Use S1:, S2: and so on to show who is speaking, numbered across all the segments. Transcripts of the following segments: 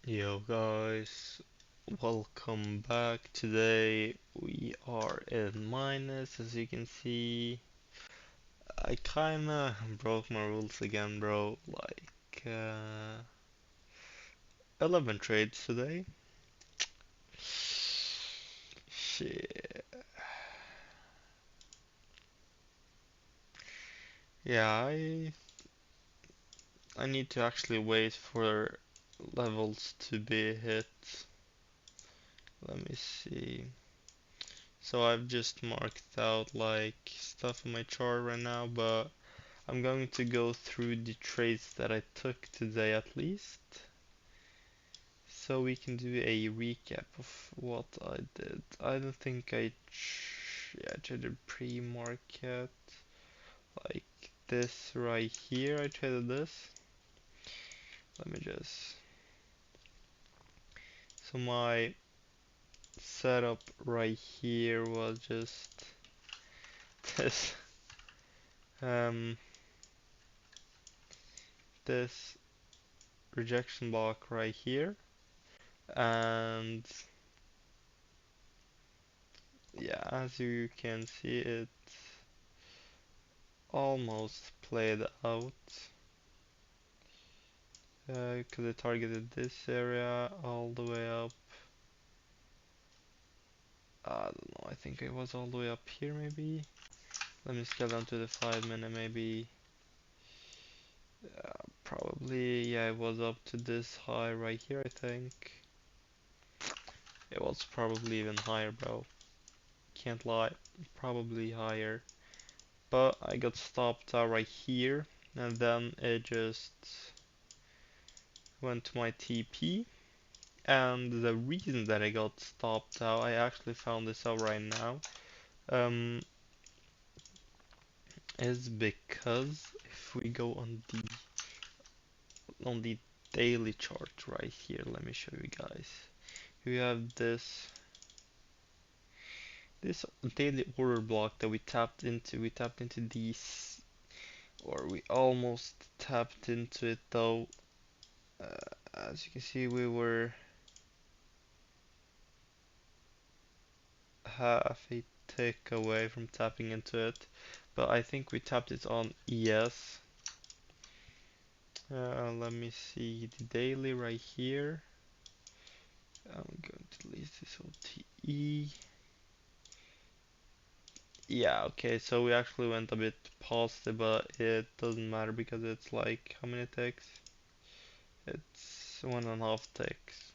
S1: Yo guys, welcome back. Today we are in minus, as you can see. I kinda broke my rules again, bro. 11 trades today. Shit. Yeah, I need to actually wait for levels to be hit. Let me see. So I've just marked out stuff on my chart right now, but I'm going to go through the trades that I took today at least, so we can do a recap of what I did. I don't think I traded pre-market like this right here. I traded this. Let me just. So my setup right here was just this. Um, this rejection block right here, and yeah, as you can see, it almost played out because I targeted this area all the way up. I don't know, I think it was all the way up here maybe. Let me scale down to the 5 minute maybe. Probably, yeah, it was up to this high right here, I think. It was probably even higher, bro. Can't lie, probably higher. But I got stopped out right here, and then it just went to my TP. And the reason that I got stopped out, I actually found this out right now, um, is because if we go on the daily chart right here, let me show you guys. We have this daily order block that we tapped into. We tapped into these, or we almost tapped into it though. As you can see, we were half a tick away from tapping into it, but I think we tapped it on ES. Let me see the daily right here. I'm going to delete this OTE. Yeah, okay, so we actually went a bit past it, but it doesn't matter because it's like, how many ticks? It's 1.5 ticks,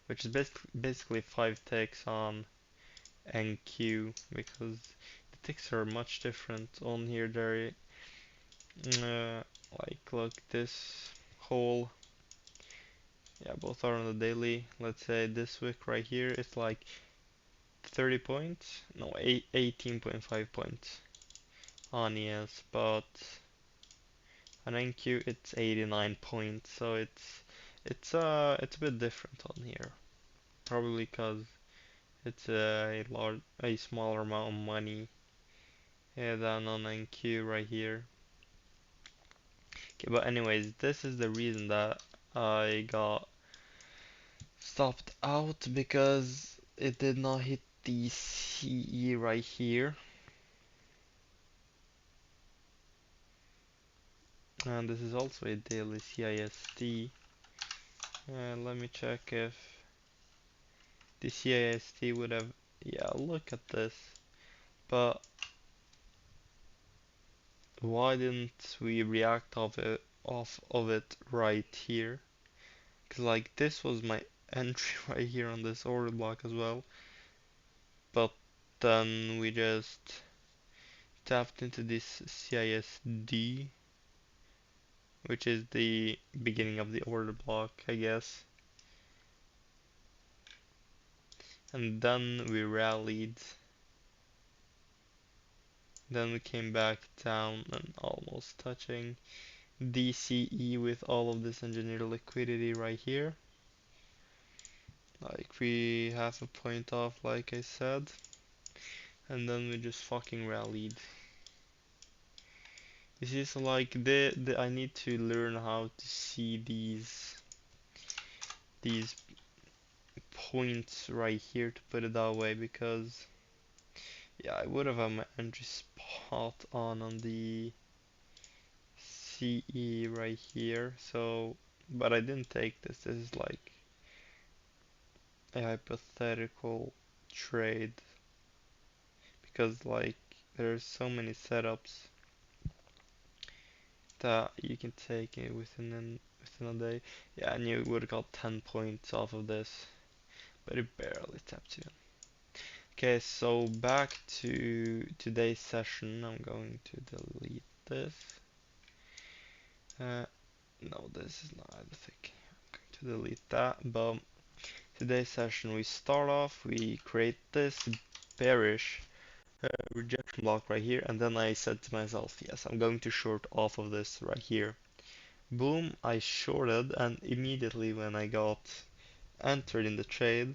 S1: which is basically 5 ticks on NQ, because the ticks are much different on here. There, uh, look, this whole, yeah, both are on the daily. Let's say this wick right here, it's like 30 points, no, 18.5 points on ES, but on NQ it's 89 points, so it's a bit different on here. Probably because it's a smaller amount of money, yeah, than on NQ right here. Okay, but anyways, this is the reason that I got stopped out, because it did not hit the CE right here. And this is also a daily CIST. Let me check if the CIST would have, yeah, look at this. But why didn't we react off of it right here? Cause like this was my entry right here on this order block as well. But then we just tapped into this CISD, which is the beginning of the order block, I guess. And then we rallied. Then we came back down and almost touching DCE with all of this engineer liquidity right here. Like we half a point off, like I said. And then we just fucking rallied. You see, so like I need to learn how to see these these points right here, to put it that way, because yeah, I would have had my entry spot on the CE right here. So, but I didn't take this. This is like a hypothetical trade because like there's so many setups that you can take it within a day. Yeah, and you would have got 10 points off of this, but it barely tapped you in. Okay, so back to today's session. I'm going to delete this. Uh, no, this is not the thing. I'm going to delete that. But today's session, we start off, we create this bearish rejection block right here, and then I said to myself, yes, I'm going to short off of this right here. Boom, I shorted, and immediately when I got entered in the trade,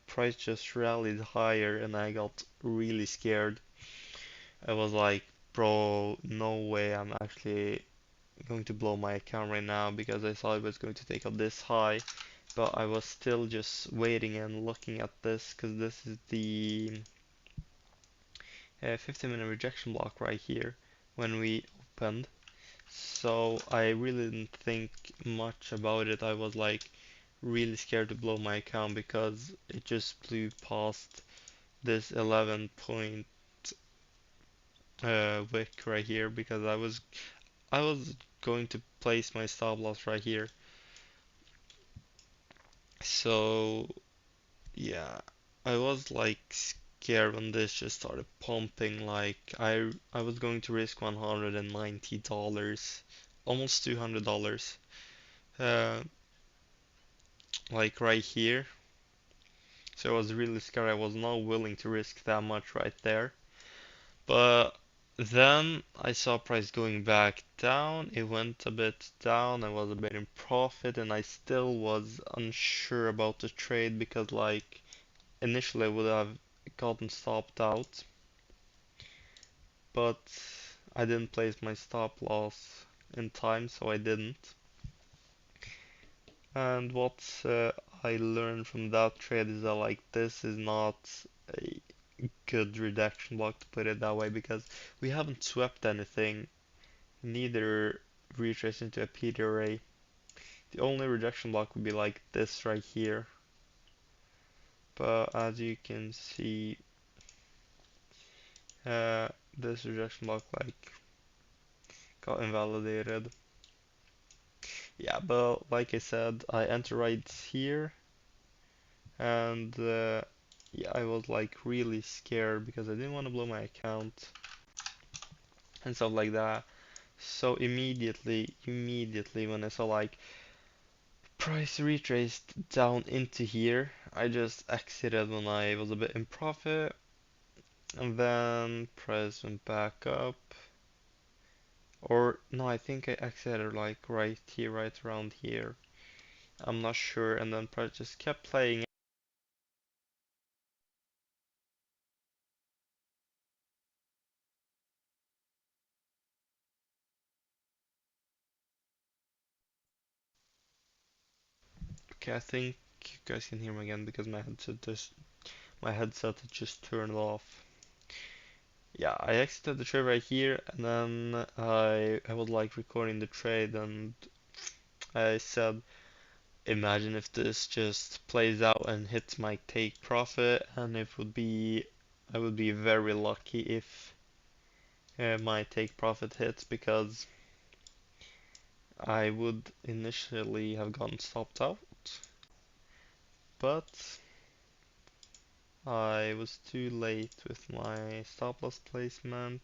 S1: price just rallied higher and I got really scared. I was like, bro, no way I'm actually going to blow my account right now because I thought it was going to take up this high. But I was still just waiting and looking at this because this is the 15-minute rejection block right here when we opened. So I really didn't think much about it. I was like really scared to blow my account because it just blew past this 11 point wick right here because I was going to place my stop loss right here. So yeah, I was like scared when this just started pumping. Like I was going to risk $190, almost $200, uh, like right here. So I was really scared. I was not willing to risk that much right there. But then I saw price going back down. It went a bit down. I was a bit in profit, and I still was unsure about the trade because, like, initially I would have gotten stopped out, but I didn't place my stop loss in time, so I didn't. And what I learned from that trade is that, like, this is not a good reduction block, to put it that way, because we haven't swept anything, neither retrace into a PDRA. The only rejection block would be like this right here. But as you can see, uh, this rejection block like got invalidated. Yeah, but like I said, I enter right here, and yeah, I was like really scared because I didn't want to blow my account and stuff like that. So immediately when I saw like price retraced down into here, I just exited when I was a bit in profit, and then price went back up. Or no, I think I exited like right here, right around here. I'm not sure, and then price just kept playing. Okay, I think you guys can hear me again because my headset had just turned off. Yeah, I exited the trade right here, and then I was like recording the trade, and I said, imagine if this just plays out and hits my take profit, and I would be very lucky if my take profit hits because I would initially have gotten stopped out, but I was too late with my stop loss placement.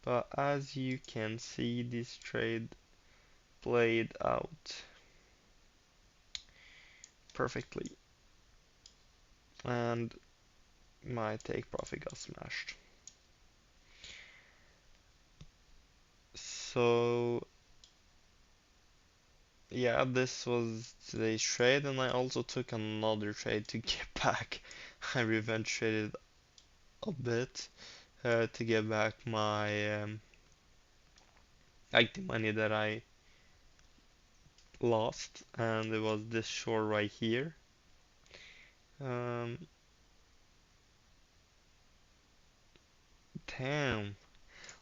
S1: But as you can see, this trade played out perfectly, and my take profit got smashed. So yeah, this was today's trade, and I also took another trade to get back. I revenge traded a bit to get back my like the money that I lost, and it was this short right here. Um, Damn.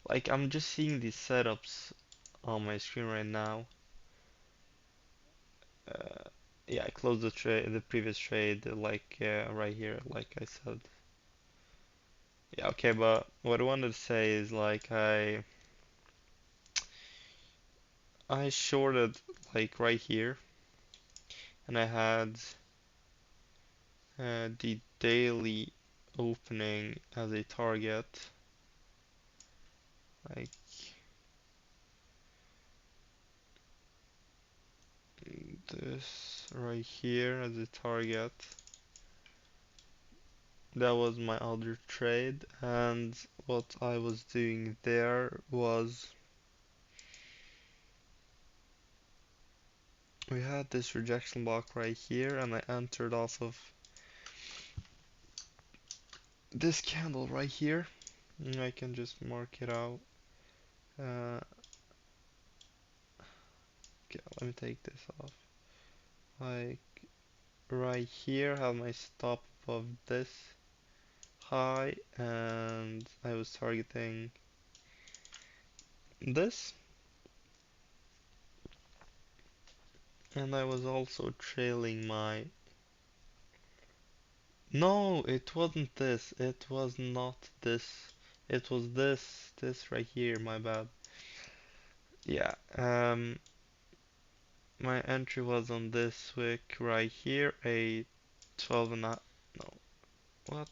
S1: Like I'm just seeing these setups on my screen right now. Uh, yeah, I closed the trade, the previous trade, like right here, like I said. Yeah, okay, but what I wanted to say is like I shorted like right here, and I had the daily opening as a target, like this right here as a target. That was my other trade, and what I was doing there was we had this rejection block right here, and I entered off of this candle right here. And I can just mark it out. Uh, okay, let me take this off. Like right here, I have my stop above this high, and I was targeting this, and I was also trailing my. No, it wasn't this. It was not this. It was this right here, my bad. Yeah, my entry was on this wick right here, a 12 and a, no, what?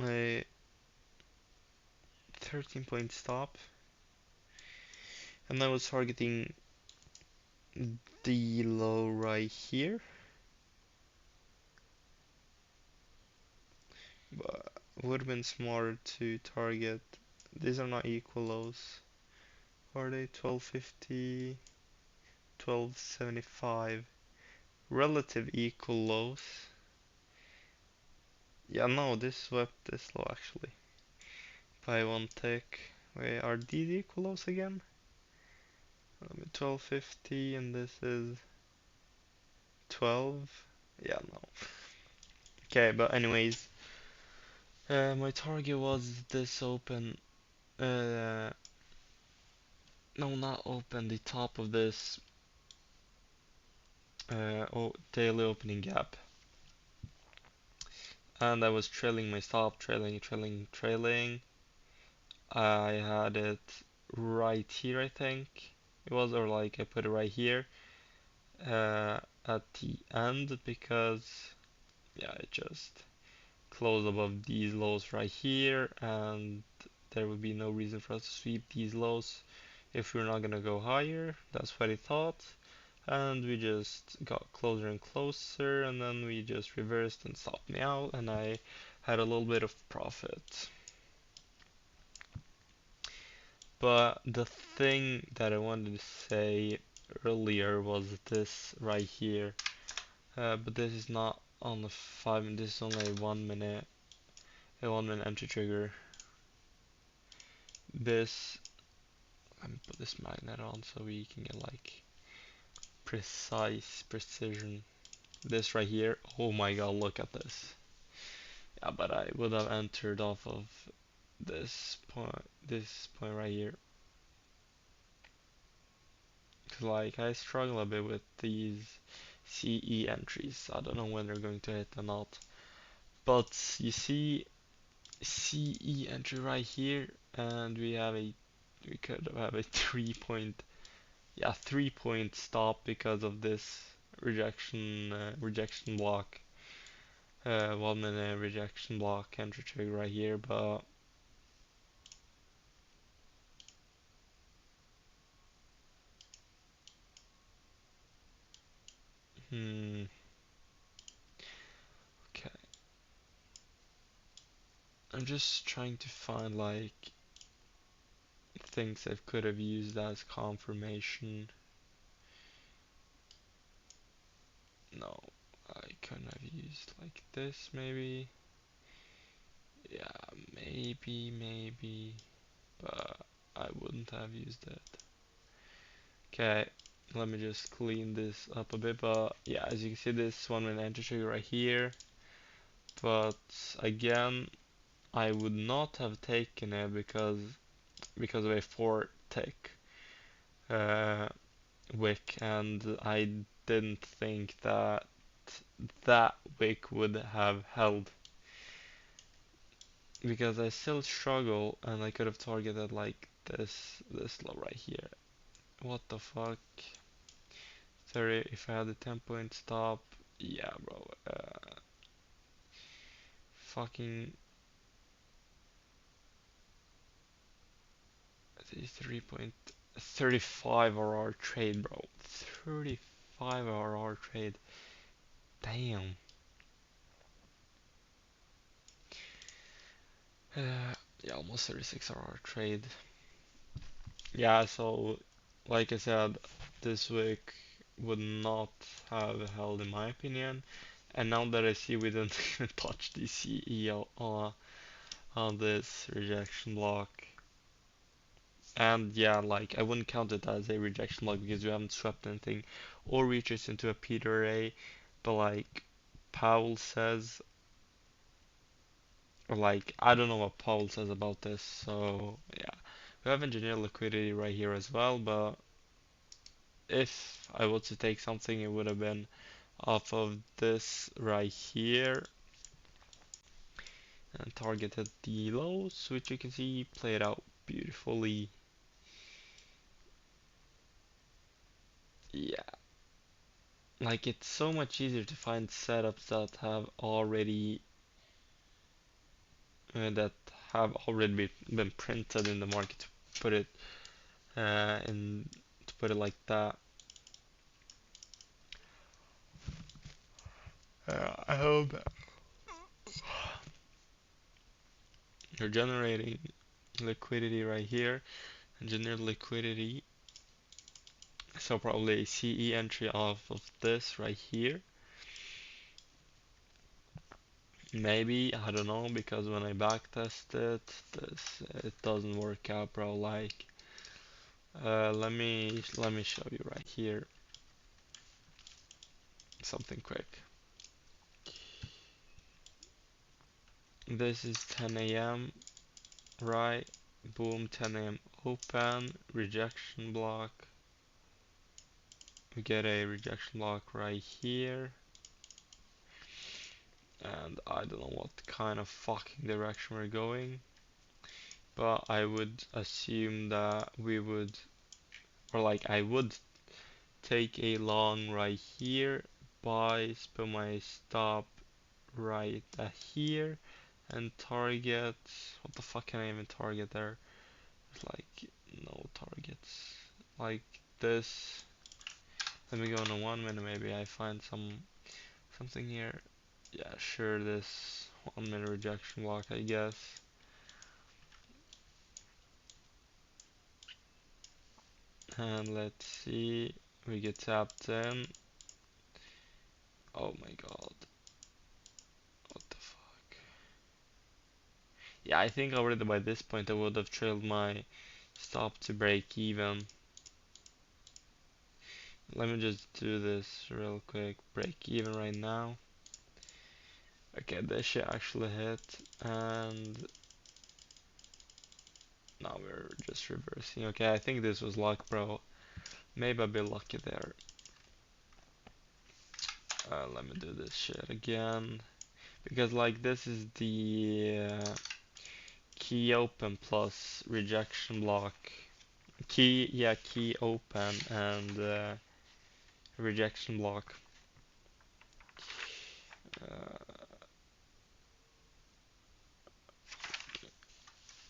S1: A 13-point stop, and I was targeting the low right here, but would have been smarter to target. These are not equal lows, are they? 1250, 1275. Relative equal lows. Yeah, no, this swept this low actually. By one tick. Wait, are these equal lows again? 1250 and this is 12. Yeah, no. Okay, but anyways, my target was this open. Uh, no, not open. The top of this daily opening gap, and I was trailing my stop, trailing. I had it right here, I think it was, or like I put it right here at the end because yeah, it just closed above these lows right here, and there would be no reason for us to sweep these lows if we're not gonna go higher. That's what I thought. And we just got closer and closer, and then we just reversed and stopped me out, and I had a little bit of profit. But the thing that I wanted to say earlier was this right here. But this is not on the 5 minute, this is only a 1 minute entry trigger. This, let me put this magnet on so we can get like precise precision. This right here, oh my god, look at this. Yeah, but I would have entered off of this point right here. 'Cause like I struggle a bit with these CE entries. I don't know when they're going to hit or not. But you see CE entry right here, and we could have a 3 point, yeah, 3 point stop because of this rejection block, 1 minute rejection block entry trigger right here. But hmm, okay, I'm just trying to find like things I could have used as confirmation. No, I couldn't have used like this maybe. Yeah, maybe, but I wouldn't have used it. Okay, let me just clean this up a bit, but yeah, as you can see, this 1 minute entry trigger right here, but again, I would not have taken it because of a 4 tick uh, wick, and I didn't think that that wick would have held because I still struggle, and I could have targeted like this low right here. What the fuck? 30 if I had the 10-point stop. Yeah, bro. Fucking 3.35 RR trade, bro. 35 RR trade. Damn. Yeah, almost 36 RR trade. Yeah, so like I said, this week would not have held in my opinion. And now that I see we didn't even touch the CEO on this rejection block. And yeah, like I wouldn't count it as a rejection block because we haven't swept anything or reaches into a Peter array. But like Powell says, or like I don't know what Powell says about this. So yeah, we have engineer liquidity right here as well. But if I was to take something, it would have been off of this right here and targeted the lows, which you can see played out beautifully. Yeah, like it's so much easier to find setups that have already been printed in the market to put it in to put it like that. I hope you're generating liquidity right here, engineered liquidity. So probably a CE entry off of this right here. Maybe, I don't know, because when I backtest it doesn't work out, bro. Like, let me show you right here something quick. This is 10 a.m. right? Boom, 10 a.m. open, rejection block. We get a rejection block right here. And I don't know what kind of fucking direction we're going. But I would assume that we would, or like I would take a long right here, buy, put my stop right here, and target, what the fuck can I even target there? It's like, no targets. Like this. Let me go in a 1 minute, maybe I find something here. Yeah, sure, this 1 minute rejection block, I guess. And let's see, we get tapped in. Oh my god, what the fuck? Yeah, I think already by this point I would have trailed my stop to break even. Let me just do this real quick. Break even right now. Okay, this shit actually hit, and now we're just reversing. Okay, I think this was luck, bro. Maybe a bit lucky there. Let me do this shit again. Because like this is the key open plus rejection block. Key open and rejection block.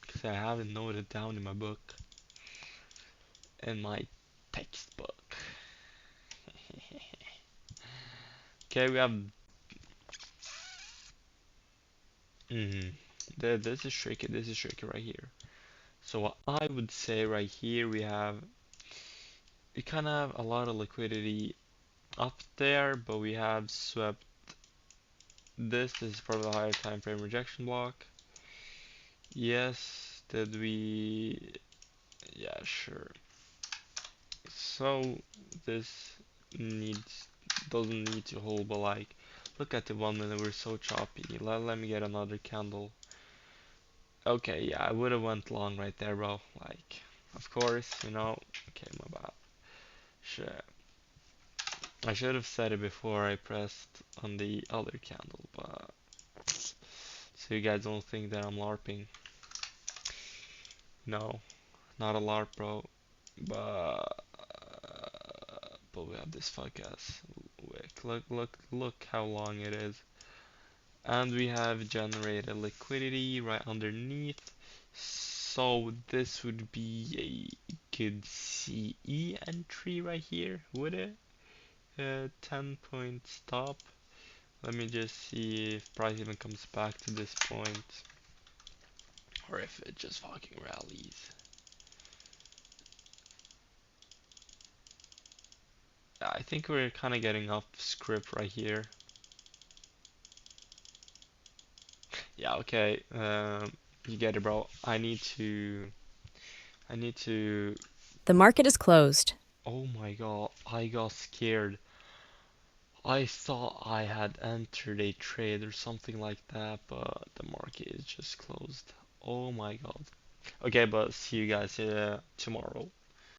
S1: Because I have it noted down in my book. In my textbook. Okay, we have. Mm, this is tricky. This is tricky right here. So what I would say right here we kind of have a lot of liquidity up there, but we have swept. This is probably a higher time frame rejection block. Yes, did we? Yeah, sure. So this needs doesn't need to hold, but like, look at the 1 minute. We're so choppy. Let me get another candle. Okay, yeah, I would have went long right there, bro. Like, of course, you know. Okay, my bad. Shit. I should have said it before I pressed on the other candle, but so you guys don't think that I'm LARPing. No, not a LARP, bro. But we have this fuck ass wick. Look how long it is. And we have generated liquidity right underneath. So this would be a good CE entry right here, would it? 10 point stop. Let me just see if price even comes back to this point, or if it just fucking rallies. Yeah, I think we're kind of getting off script right here. Yeah, okay. You get it, bro. I need to.
S2: The market is closed.
S1: Oh my god, I got scared. I thought I had entered a trade or something like that, but the market is just closed. Oh my god. Okay, but see you guys tomorrow.